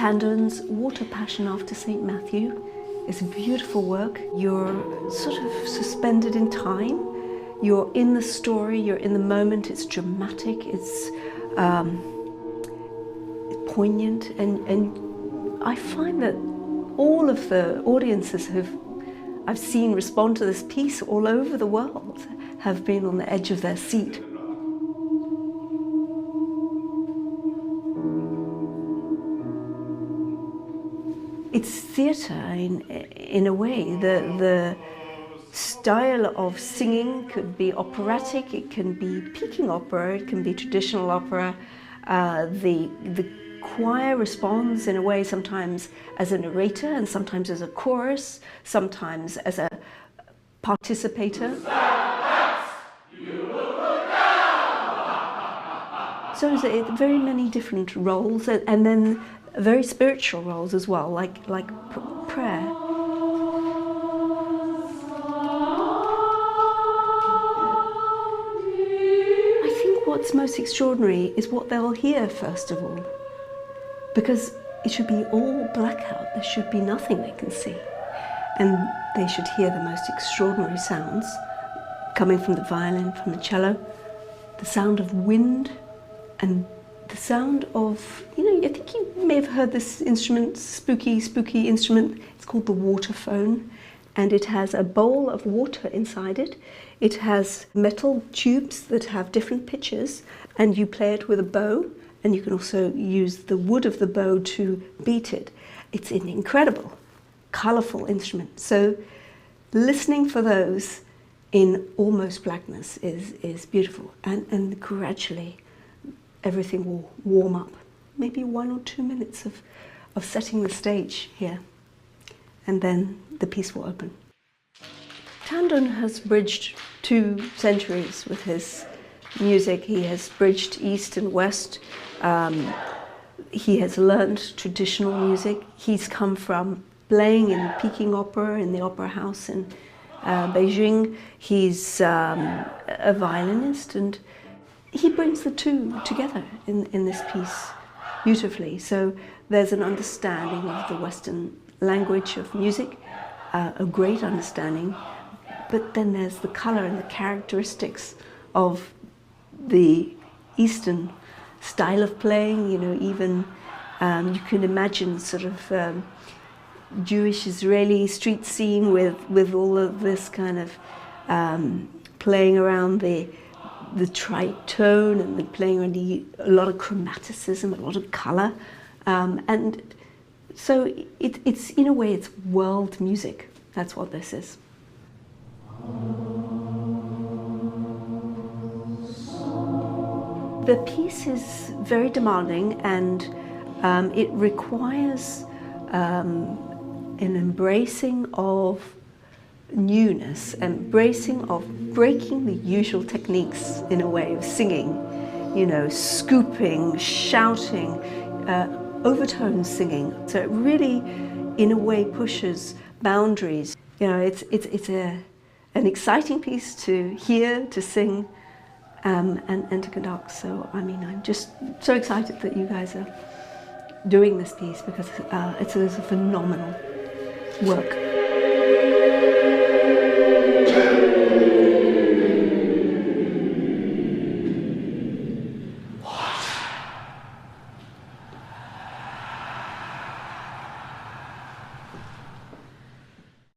Handon's Water Passion after St. Matthew is a beautiful work. You're sort of suspended in time. You're in the story, you're in the moment. It's dramatic, it's poignant, and I find that all of the audiences I've seen respond to this piece all over the world have been on the edge of their seat. It's theatre in a way. The style of singing could be operatic, it can be Peking opera, it can be traditional opera. The choir responds in a way sometimes as a narrator and sometimes as a chorus, sometimes as a participator. So there's very many different roles, and then very spiritual roles as well, like prayer. I think what's most extraordinary is what they'll hear first of all, because it should be all blackout. There should be nothing they can see, and they should hear the most extraordinary sounds coming from the violin, from the cello, the sound of wind, and the sound of, I think you may have heard this instrument, spooky instrument. It's called the waterphone, and it has a bowl of water inside it. It has metal tubes that have different pitches, and you play it with a bow, and you can also use the wood of the bow to beat it. It's an incredible, colourful instrument. So listening for those in almost blackness is beautiful, and gradually everything will warm up. Maybe 1 or 2 minutes of setting the stage here, and then the piece will open. Handon has bridged 2 centuries with his music. He has bridged East and West. He has learned traditional music. He's come from playing in Peking opera, in the opera house in Beijing. He's a violinist, and he brings the two together in this piece beautifully. So there's an understanding of the Western language of music, a great understanding, but then there's the colour and the characteristics of the Eastern style of playing. Even you can imagine sort of Jewish Israeli street scene with all of this kind of playing around the tritone, and then playing around a lot of chromaticism, a lot of colour, and so it's in a way it's world music. That's what this is. The piece is very demanding, and it requires an embracing of newness, embracing of breaking the usual techniques in a way of singing, scooping, shouting, overtone singing. So it really, in a way, pushes boundaries. It's an exciting piece to hear, to sing, and to conduct. So I'm just so excited that you guys are doing this piece, because it's a phenomenal work.